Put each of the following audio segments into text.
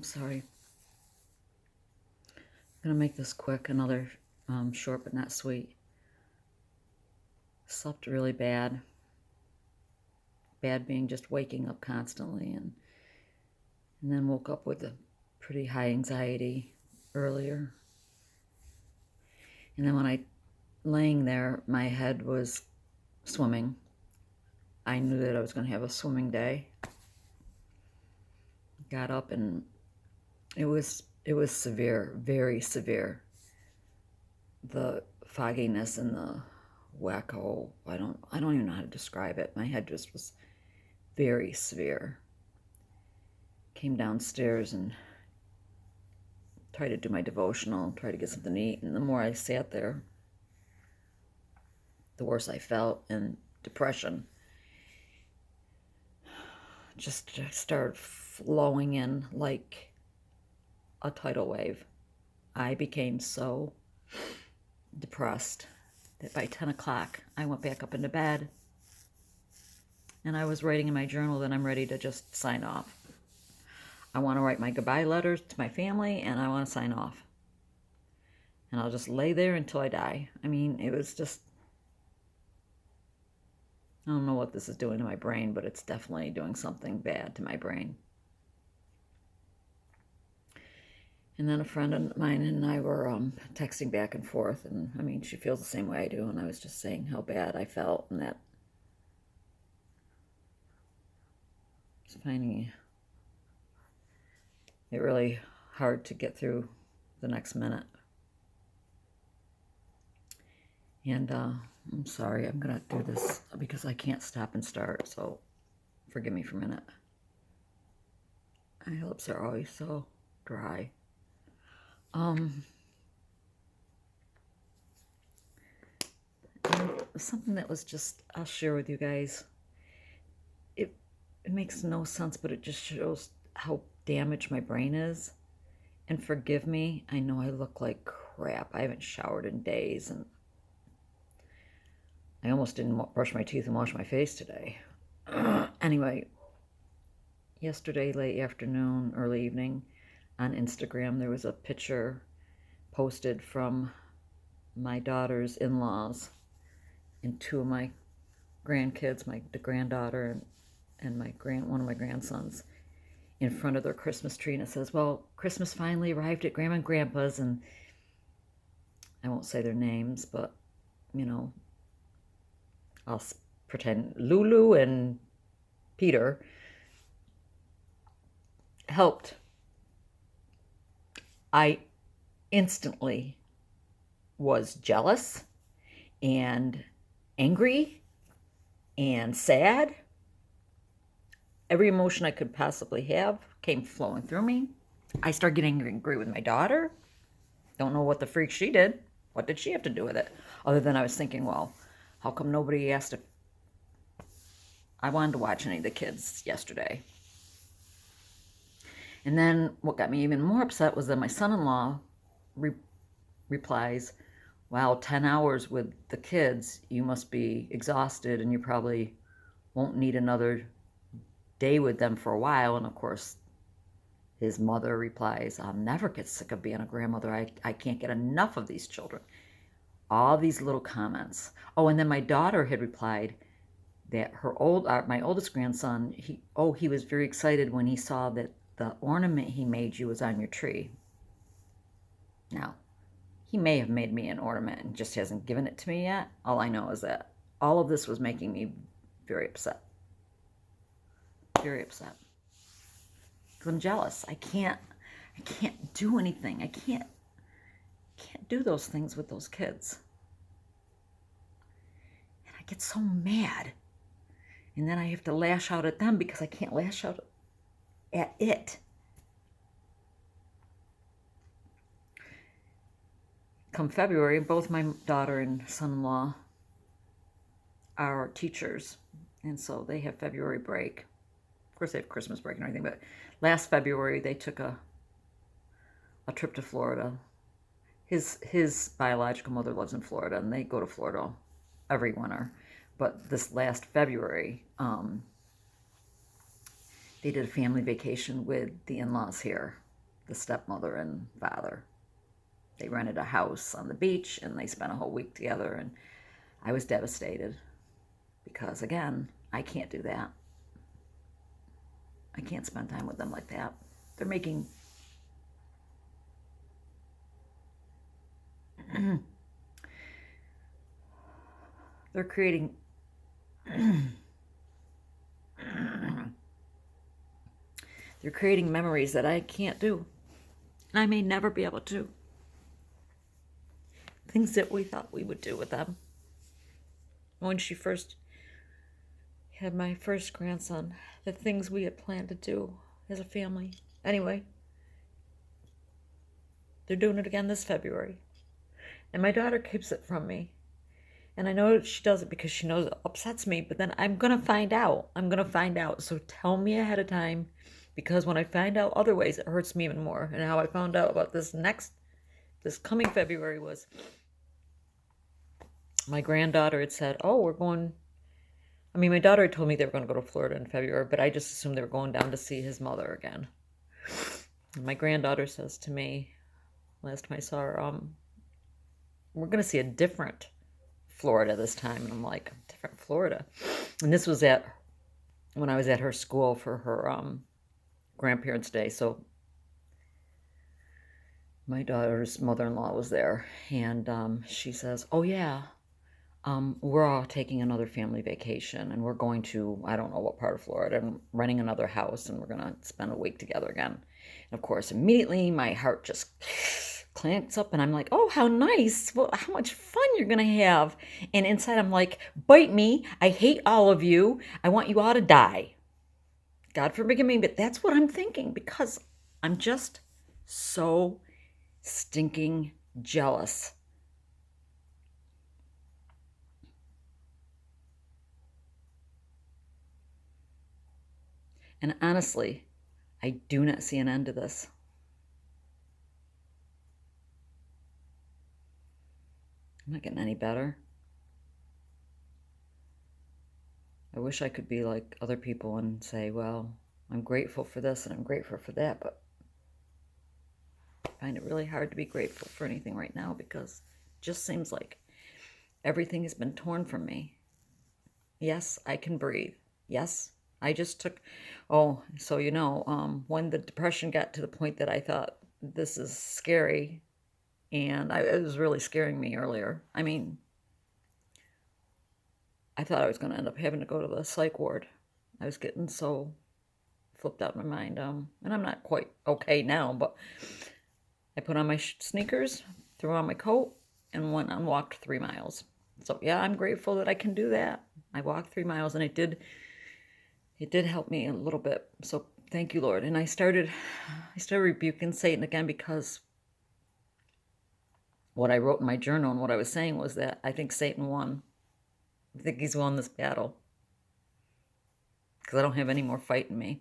I'm sorry. I'm going to make this quick, another short but not sweet. Slept really bad. Bad being just waking up constantly, and then woke up with a pretty high anxiety earlier. And then when I laying there, my head was swimming. I knew that I was going to have a swimming day. Got up and it was severe, very severe. The fogginess and the wacko, I don't even know how to describe it. My head just was very severe. Came downstairs and tried to do my devotional, tried to get something to eat, and the more I sat there, the worse I felt, and depression just started flowing in like a tidal wave. I became so depressed that by 10 o'clock I went back up into bed, and I was writing in my journal that I'm ready to just sign off. I want to write my goodbye letters to my family, and I want to sign off. And I'll just lay there until I die. I mean, it was just, I don't know what this is doing to my brain, but it's definitely doing something bad to my brain. And then a friend of mine and I were texting back and forth, and I mean, she feels the same way I do, and I was just saying how bad I felt, and that it's finding it really hard to get through the next minute. And I'm sorry, I'm gonna do this because I can't stop and start, so forgive me for a minute. My lips are always so dry. And something that was just, I'll share with you guys. It makes no sense, but it just shows how damaged my brain is. And forgive me, I know I look like crap. I haven't showered in days, and I almost didn't brush my teeth and wash my face today. Anyway, yesterday, late afternoon, early evening, on Instagram, there was a picture posted from my daughter's in-laws and two of my grandkids, the granddaughter and one of my grandsons, in front of their Christmas tree. And it says, well, Christmas finally arrived at Grandma and Grandpa's, and I won't say their names, but, you know, I'll pretend Lulu and Peter helped. I instantly was jealous and angry and sad. Every emotion I could possibly have came flowing through me. I started getting angry with my daughter. Don't know what the freak she did. What did she have to do with it? Other than I was thinking, well, how come nobody asked if I wanted to watch any of the kids yesterday? And then what got me even more upset was that my son-in-law replies, wow, 10 hours with the kids, you must be exhausted and you probably won't need another day with them for a while. And of course, his mother replies, I'll never get sick of being a grandmother. I can't get enough of these children. All these little comments. Oh, and then my daughter had replied that my oldest grandson, he was very excited when he saw that the ornament he made you was on your tree. Now, he may have made me an ornament and just hasn't given it to me yet. All I know is that all of this was making me very upset. Very upset. Because I'm jealous. I can't do anything. I can't do those things with those kids. And I get so mad. And then I have to lash out at them because I can't lash out at it. Come February, both my daughter and son-in-law are teachers, and so they have February break. Of course, they have Christmas break and everything, but last February they took a trip to Florida. His biological mother lives in Florida, and they go to Florida every winter. But this last February, they did a family vacation with the in-laws here. the stepmother and father. They rented a house on the beach and they spent a whole week together, and I was devastated because, again, I can't do that. I can't spend time with them like that. They're making they're creating they're creating memories that I can't do. And I may never be able to. Things that we thought we would do with them. When she first had my first grandson, the things we had planned to do as a family. Anyway, they're doing it again this February. And my daughter keeps it from me. And I know she does it because she knows it upsets me, but then I'm going to find out. I'm going to find out. So tell me ahead of time, because when I find out other ways, it hurts me even more. And how I found out about this coming February was my granddaughter had said, oh, we're going. I mean, my daughter had told me they were going to go to Florida in February, but I just assumed they were going down to see his mother again. And my granddaughter says to me, last time I saw her, we're going to see a different Florida this time. And I'm like, different Florida? And this was when I was at her school for her grandparents' day. So my daughter's mother-in-law was there, and she says, oh yeah, we're all taking another family vacation, and we're going to, I don't know what part of Florida, and renting another house, and we're going to spend a week together again. And of course, immediately my heart just clanks up, and I'm like, oh, how nice. Well, how much fun you're going to have. And inside I'm like, bite me. I hate all of you. I want you all to die. God forgive me, but that's what I'm thinking, because I'm just so stinking jealous. And honestly, I do not see an end to this. I'm not getting any better. I wish I could be like other people and say, well, I'm grateful for this and I'm grateful for that, but I find it really hard to be grateful for anything right now, because it just seems like everything has been torn from me. Yes, I can breathe. Yes, I just took, oh, so when the depression got to the point that I thought, this is scary, and it was really scaring me earlier. I mean, I thought I was going to end up having to go to the psych ward. I was getting so flipped out of my mind. And I'm not quite okay now, but I put on my sneakers, threw on my coat, and went and walked 3 miles. So yeah, I'm grateful that I can do that. I walked 3 miles, and it did help me a little bit. So thank you, Lord. And I started rebuking Satan again, because what I wrote in my journal and what I was saying was that I think Satan won. I think he's won this battle, because I don't have any more fight in me.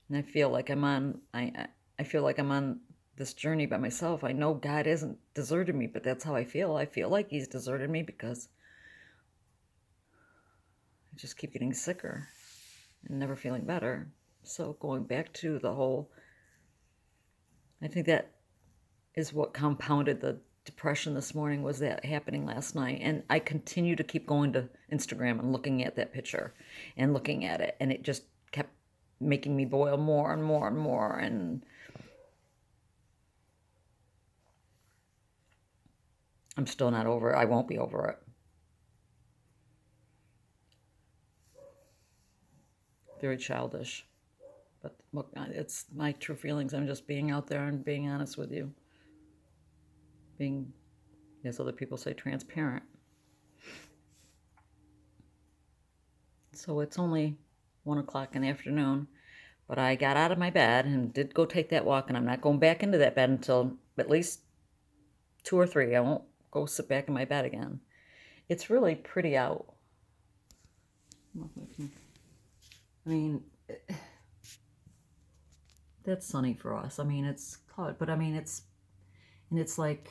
And I feel like I feel like I'm on this journey by myself. I know God hasn't deserted me, but that's how I feel. I feel like he's deserted me because I just keep getting sicker and never feeling better. So going back to the whole, I think that is what compounded the depression this morning, was that happening last night. And I continue to keep going to Instagram and looking at that picture and looking at it, and it just kept making me boil more and more and more. And I'm still not over it. I won't be over it. Very childish. But look, it's my true feelings. I'm just being out there and being honest with you. Being, as other people say, transparent. So it's only 1 o'clock in the afternoon, but I got out of my bed and did go take that walk, and I'm not going back into that bed until at least 2 or 3. I won't go sit back in my bed again. It's really pretty out. I mean, that's sunny for us. I mean, it's cloud, but I mean, it's like,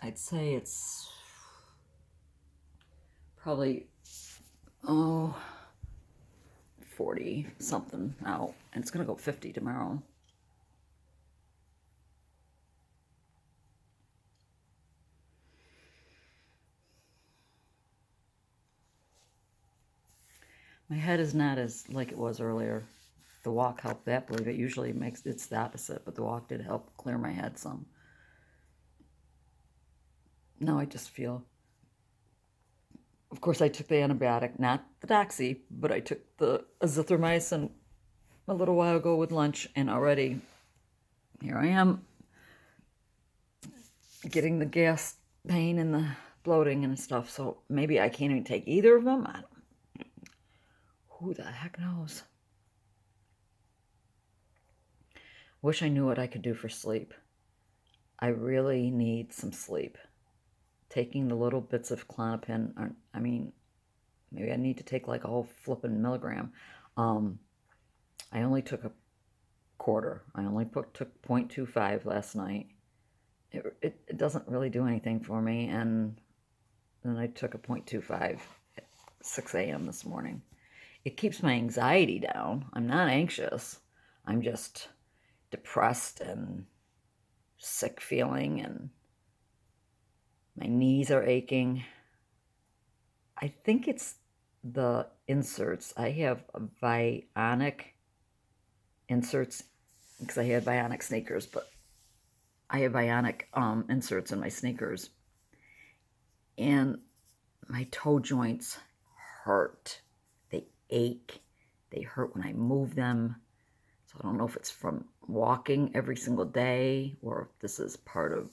I'd say it's probably, 40 something out, and it's going to go 50 tomorrow. My head is not as like it was earlier. The walk helped that, believe it. Usually it's the opposite, but the walk did help clear my head some. Now I just feel, of course I took the antibiotic, not the Doxy, but I took the azithromycin a little while ago with lunch, and already here I am getting the gas pain and the bloating and stuff, so maybe I can't even take either of them. Who the heck knows? Wish I knew what I could do for sleep. I really need some sleep. Taking the little bits of Klonopin, I mean, maybe I need to take like a whole flippin' milligram. I only took a quarter. I only took 0.25 last night. It doesn't really do anything for me, and then I took a 0.25 at 6 a.m. this morning. It keeps my anxiety down. I'm not anxious. I'm just depressed and sick feeling, and my knees are aching. I think it's the inserts. I have bionic inserts because I had bionic sneakers, but I have bionic inserts in my sneakers, and my toe joints hurt. They ache. They hurt when I move them. So I don't know if it's from walking every single day or if this is part of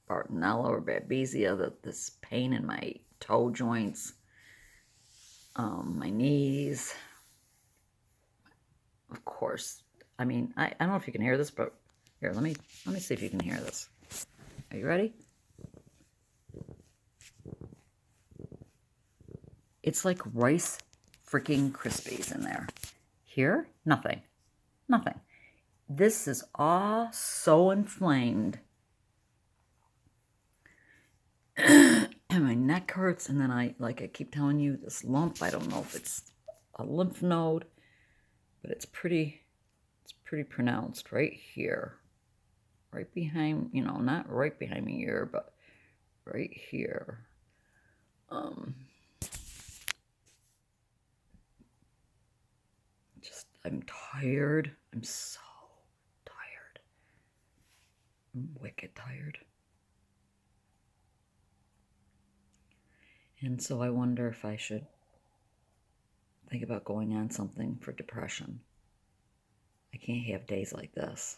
Bartonella or Babesia, this pain in my toe joints, my knees. Of course, I mean, I don't know if you can hear this, but here, let me see if you can hear this. Are you ready? It's like Rice freaking Krispies in there. Here, nothing. Nothing. This is all so inflamed. And my neck hurts, and then I keep telling you, this lump, I don't know if it's a lymph node, but it's pretty pronounced right here. Right behind, not right behind my ear, but right here. I'm tired. I'm so tired. I'm wicked tired. And so I wonder if I should think about going on something for depression. I can't have days like this.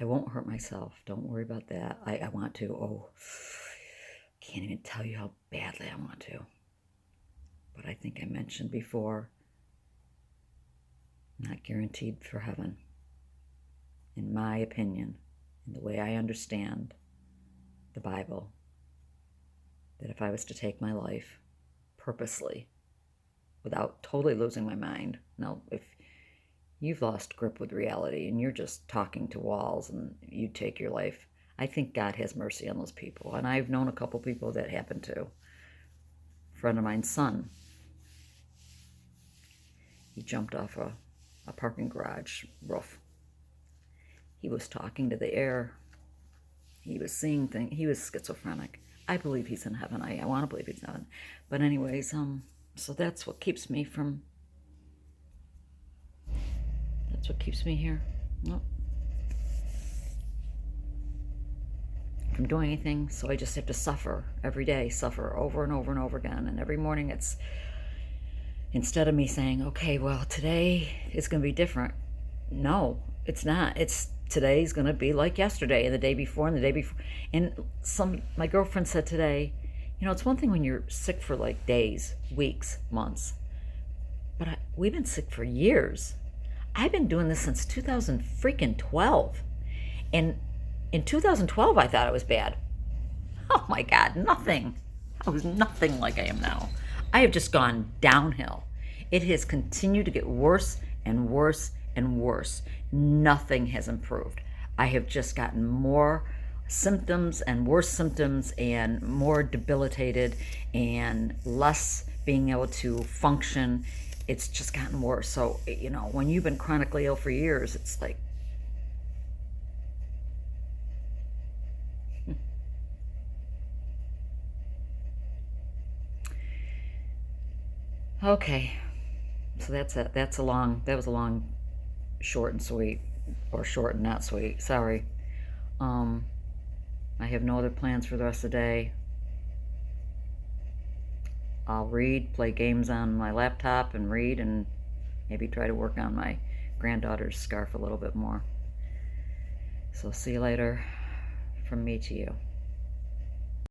I won't hurt myself. Don't worry about that. I want to. Oh, can't even tell you how badly I want to. But I think I mentioned before, not guaranteed for heaven. In my opinion, in the way I understand the Bible, that if I was to take my life purposely, without totally losing my mind, no, if you've lost grip with reality and you're just talking to walls and you take your life, I think God has mercy on those people. And I've known a couple people that happened to. A friend of mine's son, he jumped off a parking garage roof. He was talking to the air. He was seeing things. He was schizophrenic. I believe he's in heaven. I want to believe he's in heaven. But anyways, so that's what keeps me from, that's what keeps me here. Well, from doing anything. So I just have to suffer every day, suffer over and over and over again. And every morning it's, instead of me saying, okay, well, today is going to be different. No, it's not. Today's going to be like yesterday and the day before and the day before. And my girlfriend said today, it's one thing when you're sick for like days, weeks, months. But we've been sick for years. I've been doing this since 2012. And in 2012, I thought it was bad. Oh my God, nothing. I was nothing like I am now. I have just gone downhill. It has continued to get worse and worse and worse. Nothing has improved. I have just gotten more symptoms and worse symptoms and more debilitated and less being able to function. It's just gotten worse. So, when you've been chronically ill for years, it's like, okay. So that's it. That was a long, short and sweet, or short and not sweet. Sorry. Um, I have no other plans for the rest of the day. I'll read, play games on my laptop and read, and maybe try to work on my granddaughter's scarf a little bit more. So see you later from me to you.